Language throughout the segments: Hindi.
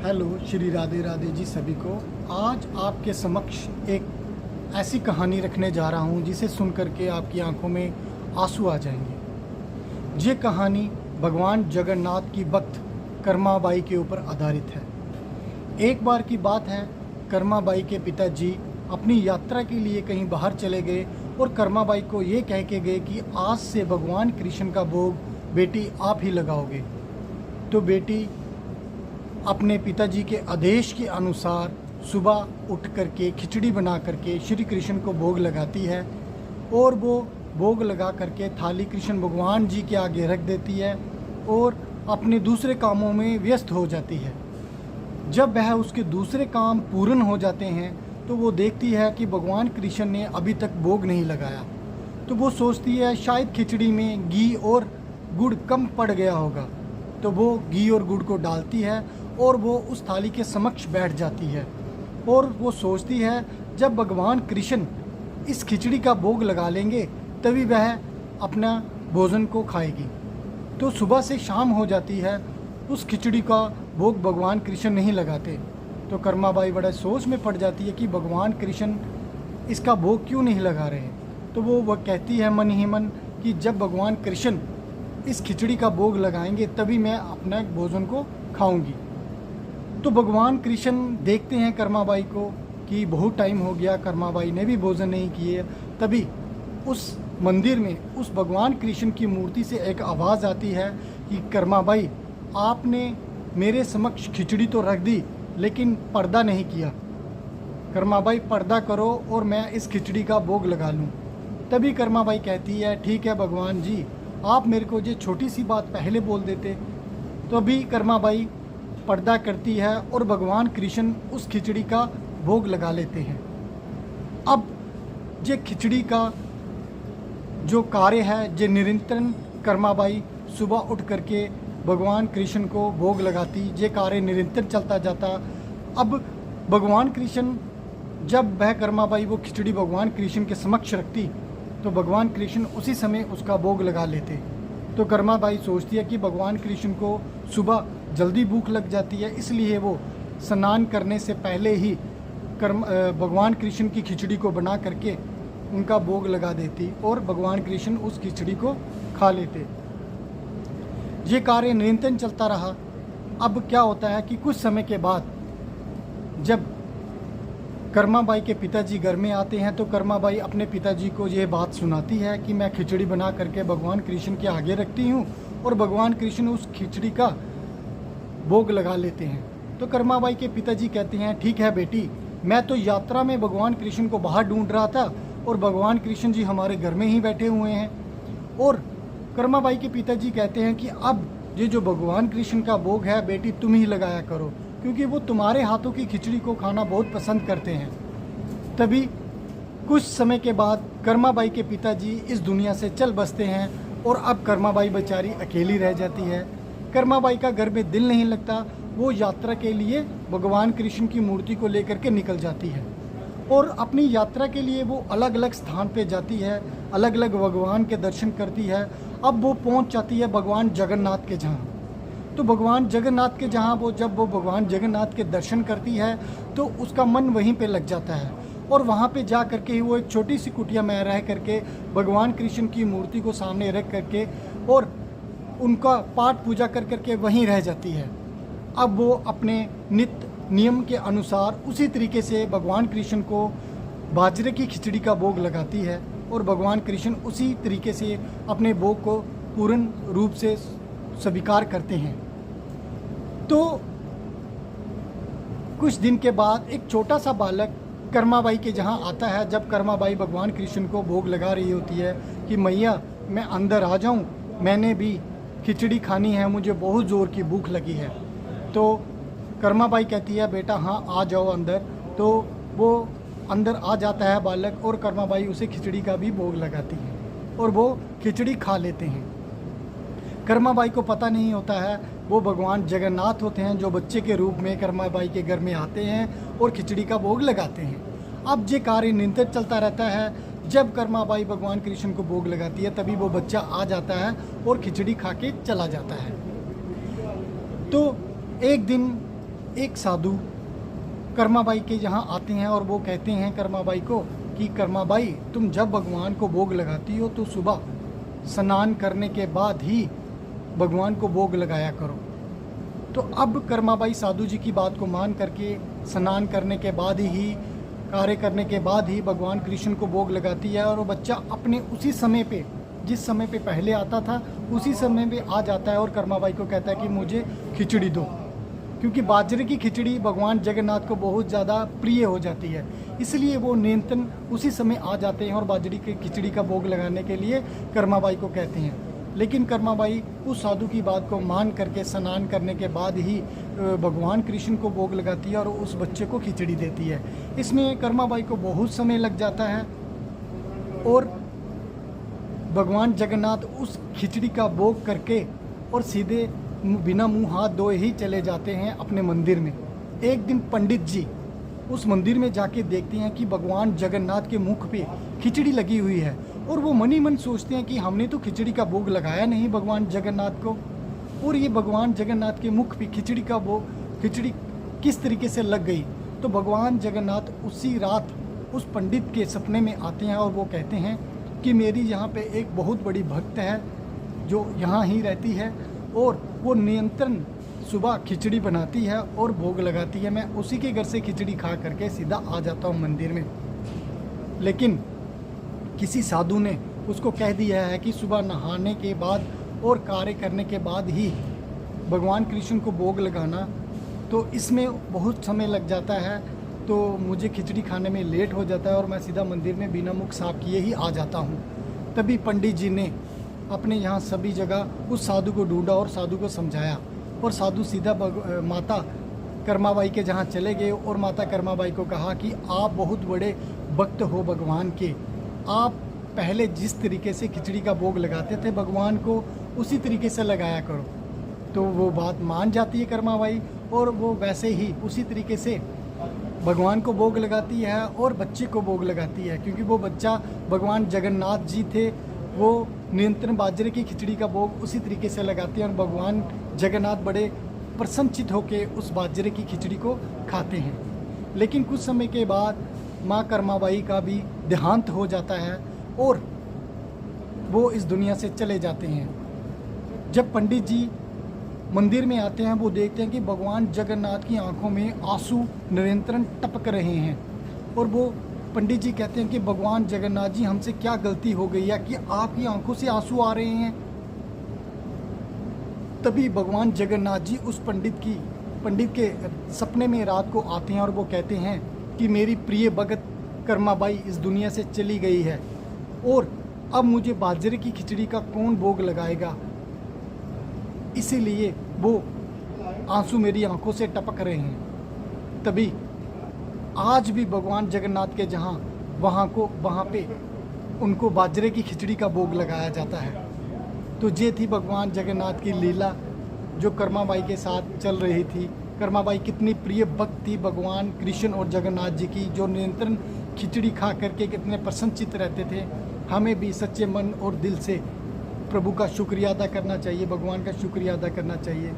हेलो, श्री राधे राधे जी सभी को। आज आपके समक्ष एक ऐसी कहानी रखने जा रहा हूँ जिसे सुन करके आपकी आंखों में आंसू आ जाएंगे। ये कहानी भगवान जगन्नाथ की भक्त कर्माबाई के ऊपर आधारित है। एक बार की बात है, कर्माबाई के पिताजी अपनी यात्रा के लिए कहीं बाहर चले गए और कर्माबाई को ये कह के गए कि आज से भगवान कृष्ण का भोग बेटी आप ही लगाओगे। तो बेटी अपने पिताजी के आदेश के अनुसार सुबह उठ करके खिचड़ी बना करके श्री कृष्ण को भोग लगाती है और वो भोग लगा करके थाली कृष्ण भगवान जी के आगे रख देती है और अपने दूसरे कामों में व्यस्त हो जाती है। जब वह उसके दूसरे काम पूर्ण हो जाते हैं तो वो देखती है कि भगवान कृष्ण ने अभी तक भोग नहीं लगाया। तो वो सोचती है शायद खिचड़ी में घी और गुड़ कम पड़ गया होगा। तो वो घी और गुड़ को डालती है और वो उस थाली के समक्ष बैठ जाती है और वो सोचती है जब भगवान कृष्ण इस खिचड़ी का भोग लगा लेंगे तभी वह अपना भोजन को खाएगी। तो सुबह से शाम हो जाती है, उस खिचड़ी का भोग भगवान कृष्ण नहीं लगाते। तो कर्माबाई बड़ा सोच में पड़ जाती है कि भगवान कृष्ण इसका भोग क्यों नहीं लगा रहे। तो वो कहती है मन ही मन कि जब भगवान कृष्ण इस खिचड़ी का भोग लगाएंगे तभी मैं अपना भोजन को खाऊंगी। तो भगवान कृष्ण देखते हैं कर्माबाई को कि बहुत टाइम हो गया, कर्माबाई ने भी भोजन नहीं किए। तभी उस मंदिर में उस भगवान कृष्ण की मूर्ति से एक आवाज़ आती है कि कर्माबाई, आपने मेरे समक्ष खिचड़ी तो रख दी लेकिन पर्दा नहीं किया। कर्माबाई पर्दा करो और मैं इस खिचड़ी का भोग लगा लूँ। तभी कर्माबाई कहती है ठीक है भगवान जी, आप मेरे को ये छोटी सी बात पहले बोल देते। तो अभी कर्माबाई पर्दा करती है और भगवान कृष्ण उस खिचड़ी का भोग लगा लेते हैं। अब ये खिचड़ी का जो कार्य है ये निरंतर कर्माबाई सुबह उठ करके भगवान कृष्ण को भोग लगाती, ये कार्य निरंतर चलता जाता। अब भगवान कृष्ण जब वह कर्माबाई वो खिचड़ी भगवान कृष्ण के समक्ष रखती तो भगवान कृष्ण उसी समय उसका भोग लगा लेते। तो कर्माबाई सोचती है कि भगवान कृष्ण को सुबह जल्दी भूख लग जाती है, इसलिए वो स्नान करने से पहले ही भगवान कृष्ण की खिचड़ी को बना करके उनका भोग लगा देती और भगवान कृष्ण उस खिचड़ी को खा लेते। ये कार्य निरंतर चलता रहा। अब क्या होता है कि कुछ समय के बाद जब कर्माबाई के पिताजी घर में आते हैं तो कर्माबाई अपने पिताजी को ये बात सुनाती है कि मैं खिचड़ी बना करके भगवान कृष्ण के आगे रखती हूँ और भगवान कृष्ण उस खिचड़ी का भोग लगा लेते हैं। तो कर्माबाई के पिताजी कहते हैं ठीक है बेटी, मैं तो यात्रा में भगवान कृष्ण को बाहर ढूंढ रहा था और भगवान कृष्ण जी हमारे घर में ही बैठे हुए हैं। और कर्माबाई के पिताजी कहते हैं कि अब ये जो भगवान कृष्ण का भोग है बेटी तुम ही लगाया करो, क्योंकि वो तुम्हारे हाथों की खिचड़ी को खाना बहुत पसंद करते हैं। तभी कुछ समय के बाद कर्माबाई के पिताजी इस दुनिया से चल बसते हैं और अब कर्माबाई बेचारी अकेली रह जाती है। कर्माबाई का घर में दिल नहीं लगता। वो यात्रा के लिए भगवान कृष्ण की मूर्ति को लेकर के निकल जाती है और अपनी यात्रा के लिए वो अलग अलग स्थान पे जाती है, अलग अलग भगवान के दर्शन करती है। अब वो पहुंच जाती है भगवान जगन्नाथ के जहाँ। तो भगवान जगन्नाथ के जहाँ जब वो भगवान जगन्नाथ के दर्शन करती है तो उसका मन वहीं पे लग जाता है और वहाँ पे जा करके ही वो एक छोटी सी कुटिया में रह करके भगवान कृष्ण की मूर्ति को सामने रख करके और उनका पाठ पूजा कर करके वहीं रह जाती है। अब वो अपने नित्य नियम के अनुसार उसी तरीके से भगवान कृष्ण को बाजरे की खिचड़ी का भोग लगाती है और भगवान कृष्ण उसी तरीके से अपने भोग को पूर्ण रूप से स्वीकार करते हैं। तो कुछ दिन के बाद एक छोटा सा बालक कर्माबाई के जहाँ आता है। जब कर्माबाई भगवान कृष्ण को भोग लगा रही होती है कि मैया मैं अंदर आ जाऊँ, मैंने भी खिचड़ी खानी है, मुझे बहुत ज़ोर की भूख लगी है। तो कर्माबाई कहती है बेटा हाँ आ जाओ अंदर। तो वो अंदर आ जाता है बालक और कर्माबाई उसे खिचड़ी का भी भोग लगाती है और वो खिचड़ी खा लेते हैं। कर्माबाई को पता नहीं होता है वो भगवान जगन्नाथ होते हैं जो बच्चे के रूप में कर्माबाई के घर में आते हैं और खिचड़ी का भोग लगाते हैं। अब ये कार्य निरंतर चलता रहता है। जब कर्माबाई भगवान कृष्ण को भोग लगाती है तभी वो बच्चा आ जाता है और खिचड़ी खा के चला जाता है। तो एक दिन एक साधु कर्माबाई के यहाँ आते हैं और वो कहते हैं कर्माबाई को कि कर्माबाई, तुम जब भगवान को भोग लगाती हो तो सुबह स्नान करने के बाद ही भगवान को भोग लगाया करो। तो अब कर्माबाई साधु जी की बात को मान करके स्नान करने के बाद ही, कार्य करने के बाद ही भगवान कृष्ण को भोग लगाती है। और वो बच्चा अपने उसी समय पे, जिस समय पे पहले आता था उसी समय पे आ जाता है और कर्माबाई को कहता है कि मुझे खिचड़ी दो, क्योंकि बाजरे की खिचड़ी भगवान जगन्नाथ को बहुत ज़्यादा प्रिय हो जाती है। इसलिए वो निरंतर उसी समय आ जाते हैं और बाजरे की खिचड़ी का भोग लगाने के लिए कर्माबाई को कहते हैं। लेकिन कर्माबाई उस साधु की बात को मान करके स्नान करने के बाद ही भगवान कृष्ण को भोग लगाती है और उस बच्चे को खिचड़ी देती है। इसमें कर्माबाई को बहुत समय लग जाता है और भगवान जगन्नाथ उस खिचड़ी का भोग करके और सीधे बिना मुंह हाथ धोए ही चले जाते हैं अपने मंदिर में। एक दिन पंडित जी उस मंदिर में जाके देखते हैं कि भगवान जगन्नाथ के मुख पे खिचड़ी लगी हुई है और वो मन ही मन सोचते हैं कि हमने तो खिचड़ी का भोग लगाया नहीं भगवान जगन्नाथ को, और ये भगवान जगन्नाथ के मुख पे खिचड़ी किस तरीके से लग गई। तो भगवान जगन्नाथ उसी रात उस पंडित के सपने में आते हैं और वो कहते हैं कि मेरी यहाँ पे एक बहुत बड़ी भक्त है जो यहाँ ही रहती है और वो निरंतर सुबह खिचड़ी बनाती है और भोग लगाती है। मैं उसी के घर से खिचड़ी खा करके सीधा आ जाता हूँ मंदिर में। लेकिन किसी साधु ने उसको कह दिया है कि सुबह नहाने के बाद और कार्य करने के बाद ही भगवान कृष्ण को भोग लगाना, तो इसमें बहुत समय लग जाता है, तो मुझे खिचड़ी खाने में लेट हो जाता है और मैं सीधा मंदिर में बिना मुख साफ किए ही आ जाता हूँ। तभी पंडित जी ने अपने यहाँ सभी जगह उस साधु को ढूंढा और साधु को समझाया और साधु सीधा माता कर्माबाई के जहाँ चले गए और माता कर्माबाई को कहा कि आप बहुत बड़े भक्त हो भगवान के, आप पहले जिस तरीके से खिचड़ी का भोग लगाते थे भगवान को उसी तरीके से लगाया करो। तो वो बात मान जाती है कर्माबाई और वो वैसे ही उसी तरीके से भगवान को भोग लगाती है और बच्चे को भोग लगाती है, क्योंकि वो बच्चा भगवान जगन्नाथ जी थे, वो निरंतर बाजरे की खिचड़ी का भोग उसी तरीके से लगाते हैं और भगवान जगन्नाथ बड़े प्रसन्नचित होकर उस बाजरे की खिचड़ी को खाते हैं। लेकिन कुछ समय के बाद माँ कर्माबाई का भी देहांत हो जाता है और वो इस दुनिया से चले जाते हैं। जब पंडित जी मंदिर में आते हैं वो देखते हैं कि भगवान जगन्नाथ की आंखों में आंसू निरंतर टपक रहे हैं और वो पंडित जी कहते हैं कि भगवान जगन्नाथ जी हमसे क्या गलती हो गई है कि आपकी आंखों से आंसू आ रहे हैं। तभी भगवान जगन्नाथ जी उस पंडित के सपने में रात को आते हैं और वो कहते हैं कि मेरी प्रिय भगत कर्माबाई इस दुनिया से चली गई है और अब मुझे बाजरे की खिचड़ी का कौन भोग लगाएगा, इसीलिए वो आंसू मेरी आंखों से टपक रहे हैं। तभी आज भी भगवान जगन्नाथ के जहाँ वहाँ पे उनको बाजरे की खिचड़ी का भोग लगाया जाता है। तो ये थी भगवान जगन्नाथ की लीला जो कर्माबाई के साथ चल रही थी। कर्माबाई कितनी प्रिय भक्त थी भगवान कृष्ण और जगन्नाथ जी की, जो निरंतर खिचड़ी खा करके कितने प्रसन्नचित रहते थे। हमें भी सच्चे मन और दिल से प्रभु का शुक्रिया अदा करना चाहिए, भगवान का शुक्रिया अदा करना चाहिए।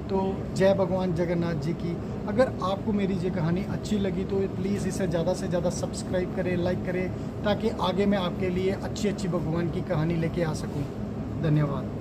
तो जय भगवान जगन्नाथ जी की। अगर आपको मेरी ये कहानी अच्छी लगी तो प्लीज़ इसे ज़्यादा से ज़्यादा सब्सक्राइब करें, लाइक करें, ताकि आगे मैं आपके लिए अच्छी भगवान की कहानी लेके आ सकूं। धन्यवाद।